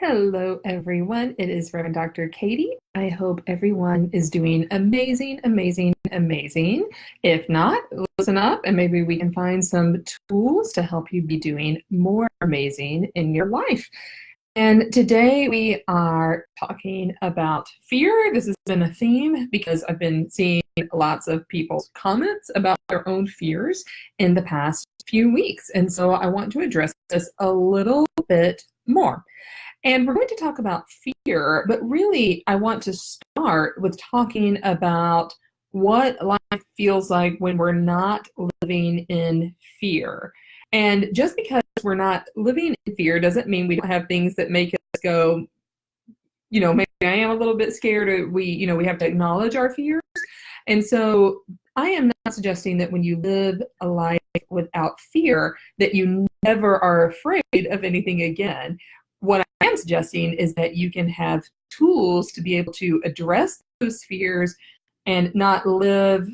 Hello, everyone. It is Reverend Dr. Katie. I hope everyone is doing amazing, amazing, amazing. If not, listen up and maybe we can find some tools to help you be doing more amazing in your life. And today we are talking about fear. This has been a theme because I've been seeing lots of people's comments about their own fears in the past few weeks. And so I want to address this a little bit more. And we're going to talk about fear, but really I want to start with talking about what life feels like when we're not living in fear. And just because we're not living in fear doesn't mean we don't have things that make us go, maybe I am a little bit scared, or we have to acknowledge our fears. And so I am not suggesting that when you live a life without fear, that you never are afraid of anything again. What I am suggesting is that you can have tools to be able to address those fears and not live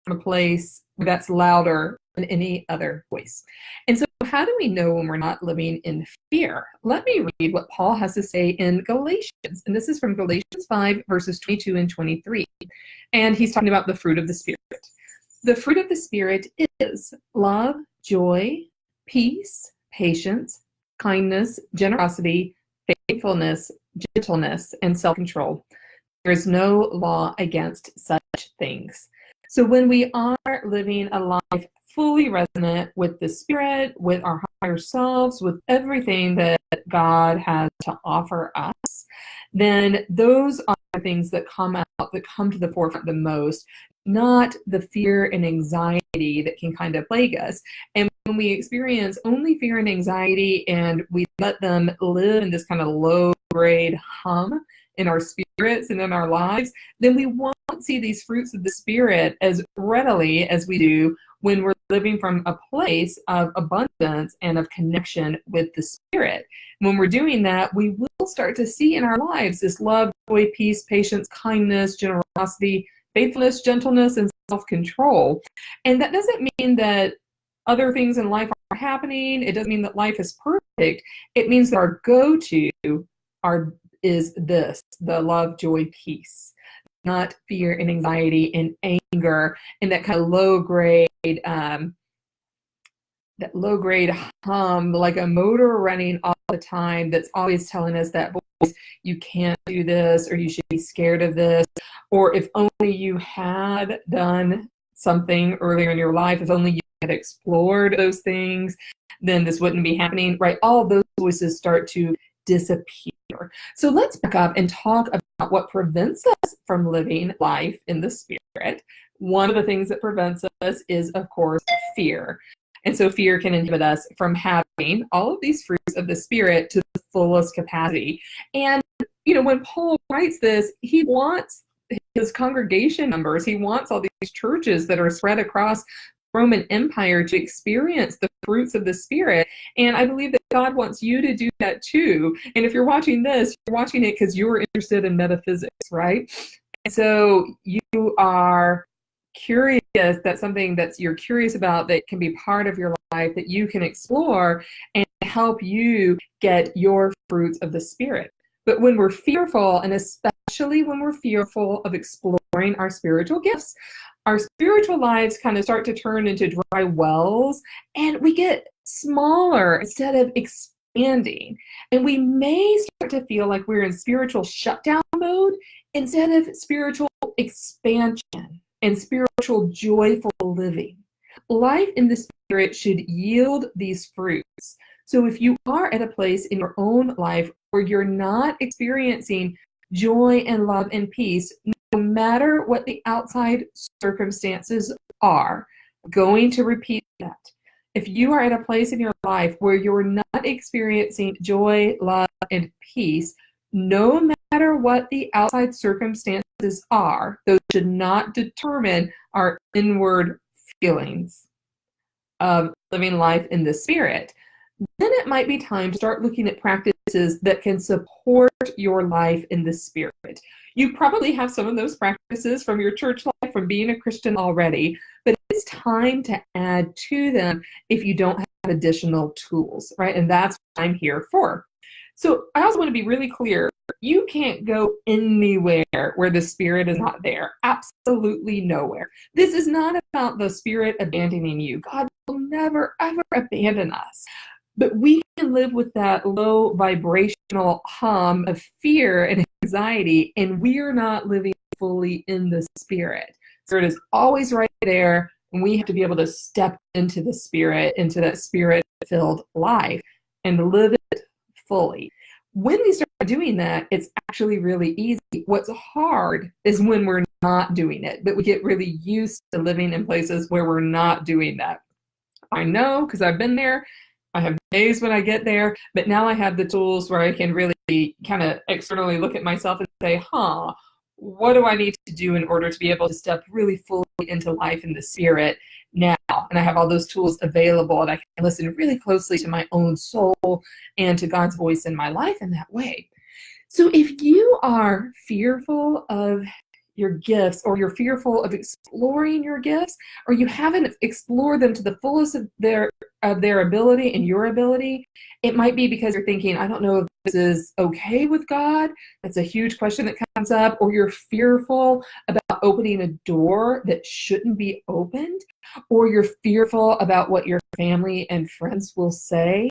from a place that's louder than any other voice. And so how do we know when we're not living in fear? Let me read what Paul has to say in Galatians. And this is from Galatians 5, verses 22 and 23. And he's talking about the fruit of the Spirit. The fruit of the Spirit is love, joy, peace, patience, kindness, generosity, faithfulness, gentleness, and self-control. There is no law against such things. So when we are living a life fully resonant with the Spirit, with our higher selves, with everything that God has to offer us, then those are the things that come to the forefront the most, not the fear and anxiety that can kind of plague us. And when we experience only fear and anxiety and we let them live in this kind of low grade hum in our spirits and in our lives, then we won't see these fruits of the Spirit as readily as we do when we're living from a place of abundance and of connection with the Spirit. When we're doing that, we will start to see in our lives this love, joy, peace, patience, kindness, generosity, faithfulness, gentleness, and self-control. And that doesn't mean that other things in life are happening. It doesn't mean that life is perfect. It means that our go-to is this, the love, joy, peace, not fear and anxiety and anger and that kind of low grade hum, like a motor running all the time that's always telling us that voice, you can't do this, or you should be scared of this, or if only you had done something earlier in your life, if only you had explored those things, then this wouldn't be happening, right? All those voices start to disappear. So let's back up and talk about what prevents us from living life in the Spirit. One of the things that prevents us is, of course, fear. And so fear can inhibit us from having all of these fruits of the Spirit to the fullest capacity. And, when Paul writes this, he wants his congregation members, he wants all these churches that are spread across Roman Empire to experience the fruits of the Spirit. And I believe that God wants you to do that too. And if you're watching this, you're watching it because you're interested in metaphysics, right? And so you are curious, that's something that you're curious about that can be part of your life that you can explore and help you get your fruits of the Spirit. But when we're fearful, and especially when we're fearful of exploring our spiritual gifts, our spiritual lives kind of start to turn into dry wells and we get smaller instead of expanding. And we may start to feel like we're in spiritual shutdown mode instead of spiritual expansion and spiritual joyful living. Life in the Spirit should yield these fruits. So if you are at a place in your own life where you're not experiencing joy and love and peace, no matter what the outside circumstances are, going to repeat that. If you are at a place in your life where you're not experiencing joy, love, and peace, no matter what the outside circumstances are, those should not determine our inward feelings of living life in the Spirit. Then it might be time to start looking at practices that can support your life in the Spirit. You probably have some of those practices from your church life, from being a Christian already, but it's time to add to them if you don't have additional tools, right? And that's what I'm here for. So I also want to be really clear. You can't go anywhere where the Spirit is not there. Absolutely nowhere. This is not about the Spirit abandoning you. God will never, ever abandon us. But we can live with that low vibrational hum of fear and anxiety, and we're not living fully in the Spirit. Spirit is always right there, and we have to be able to step into the Spirit, into that Spirit-filled life, and live it fully. When we start doing that, it's actually really easy. What's hard is when we're not doing it, but we get really used to living in places where we're not doing that. I know, because I've been there. I have days when I get there, but now I have the tools where I can really kind of externally look at myself and say, what do I need to do in order to be able to step really fully into life in the Spirit now? And I have all those tools available, and I can listen really closely to my own soul and to God's voice in my life in that way. So if you are fearful of your gifts, or you're fearful of exploring your gifts, or you haven't explored them to the fullest of their ability and your ability, it might be because you're thinking, I don't know if this is okay with God. That's a huge question that comes up. Or you're fearful about opening a door that shouldn't be opened, or you're fearful about what your family and friends will say.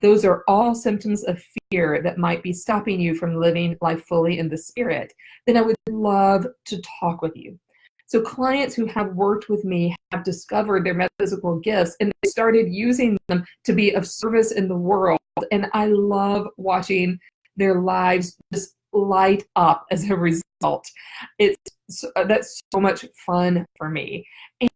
Those are all symptoms of fear that might be stopping you from living life fully in the Spirit. Then I would love to talk with you. So clients who have worked with me have discovered their metaphysical gifts, and they started using them to be of service in the world. And I love watching their lives just light up as a result. That's so much fun for me.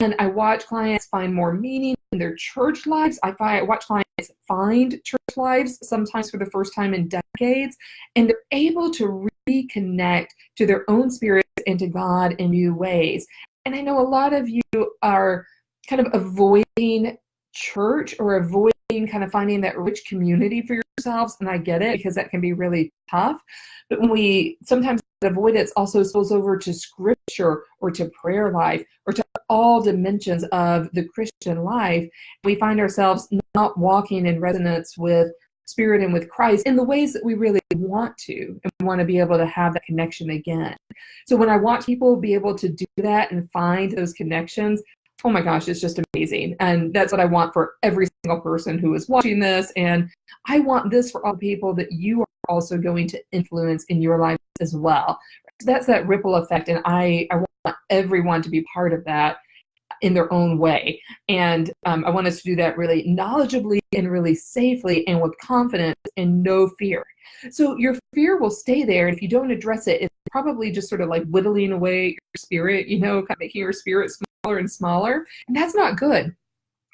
And I watch clients find more meaning in their church lives. I watch clients find church lives, sometimes for the first time in decades, and they're able to reconnect to their own spirits and to God in new ways. And I know a lot of you are kind of avoiding church, or avoiding kind of finding that rich community for yourselves, and I get it, because that can be really tough. But when we sometimes avoid it, it also spills over to scripture, or to prayer life, or to all dimensions of the Christian life. We find ourselves not walking in resonance with Spirit and with Christ in the ways that we really want to, and we want to be able to have that connection again. So when I watch people be able to do that and find those connections, oh my gosh, it's just amazing. And that's what I want for every single person who is watching this. And I want this for all the people that you are also going to influence in your life as well. That's that ripple effect. And I want everyone to be part of that in their own way. And I want us to do that really knowledgeably and really safely and with confidence and no fear. So your fear will stay there. And if you don't address it, it's probably just sort of like whittling away your spirit, kind of making your spirit smaller and smaller. And that's not good.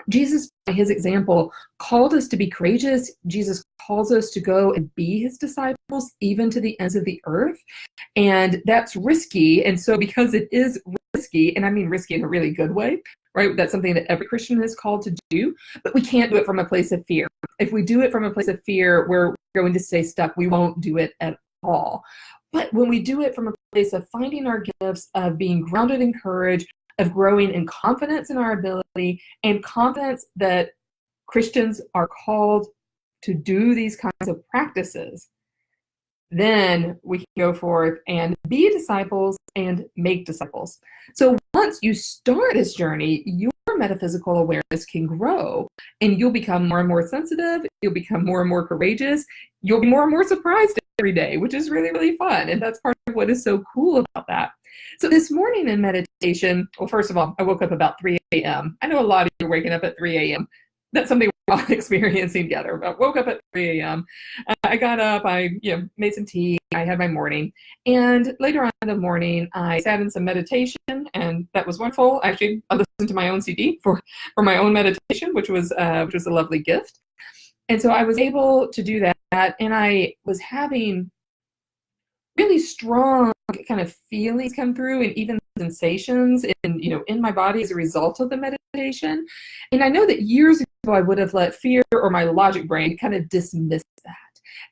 Jesus, by his example, called us to be courageous. Jesus calls us to go and be his disciples, even to the ends of the earth. And that's risky. And so because it is risky, and I mean risky in a really good way, right? That's something that every Christian is called to do, but we can't do it from a place of fear. If we do it from a place of fear, we're going to stay stuck. We won't do it at all. But when we do it from a place of finding our gifts, of being grounded in courage, of growing in confidence in our ability, and confidence that Christians are called to do these kinds of practices, then we can go forth and be disciples and make disciples. So once you start this journey, your metaphysical awareness can grow, and you'll become more and more sensitive. You'll become more and more courageous. You'll be more and more surprised every day, which is really, really fun. And that's part of what is so cool about that. So this morning in meditation, well, first of all, I woke up about 3 a.m. I know a lot of you are waking up at 3 a.m. That's something we're all experiencing together. But I woke up at 3 a.m. I got up, I made some tea, I had my morning. And later on in the morning, I sat in some meditation, and that was wonderful. Actually, I listened to my own CD for my own meditation, which was a lovely gift. And so I was able to do that, and I was having really strong kind of feelings come through, and even sensations in my body as a result of the meditation. And I know that years ago I would have let fear or my logic brain kind of dismiss that.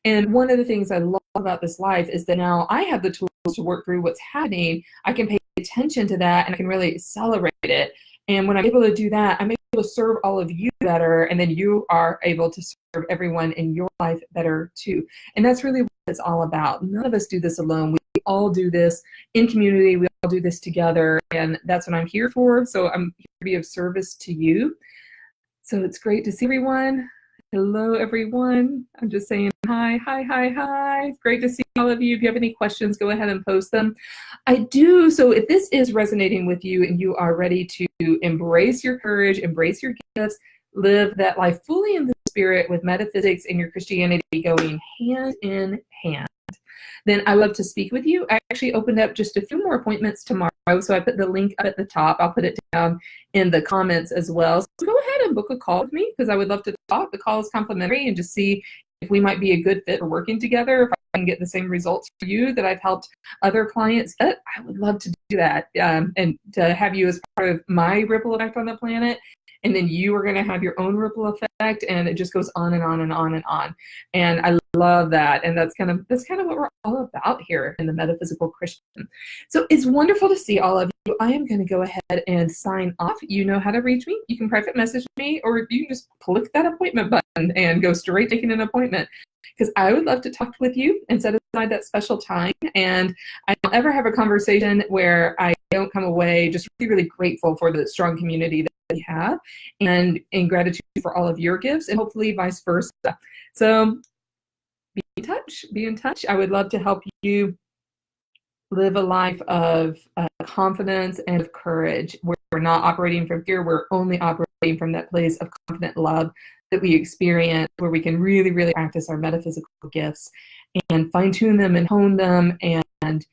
And one of the things I love about this life is that now I have the tools to work through what's happening. I can pay attention to that, and I can really celebrate it. And when I'm able to do that, I'm able to serve all of you better. And then you are able to serve everyone in your life better too. And that's really what it's all about. None of us do this alone. We all do this in community. We all do this together. And that's what I'm here for. So I'm here to be of service to you. So it's great to see everyone. Hello, everyone. I'm just saying hi, hi, hi, hi. It's great to see all of you. If you have any questions, go ahead and post them. I do. So if this is resonating with you and you are ready to embrace your courage, embrace your gifts, live that life fully in the spirit with metaphysics and your Christianity going hand in hand, then I would love to speak with you. I actually opened up just a few more appointments tomorrow. So I put the link up at the top. I'll put it down in the comments as well. So go ahead and book a call with me because I would love to talk. The call is complimentary and just see if we might be a good fit for working together. If I can get the same results for you that I've helped other clients get, I would love to do that and to have you as part of my ripple effect on the planet. And then you are going to have your own ripple effect, and it just goes on and on and on and on. And I love that. And that's kind of what we're all about here in the Metaphysical Christian. So it's wonderful to see all of you. I am going to go ahead and sign off. You know how to reach me. You can private message me, or you can just click that appointment button and go straight taking an appointment. Because I would love to talk with you and set aside that special time. And I don't ever have a conversation where I don't come away just really, really grateful for the strong community that we have, and in gratitude for all of your gifts, and hopefully vice versa. So be in touch. I would love to help you live a life of confidence and of courage. We're not operating from fear. We're only operating from that place of confident love that we experience, where we can really, really practice our metaphysical gifts and fine-tune them and hone them, and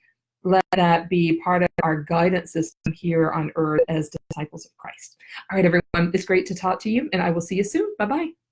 let that be part of our guidance system here on earth as disciples of Christ. All right, everyone, it's great to talk to you, and I will see you soon. Bye-bye.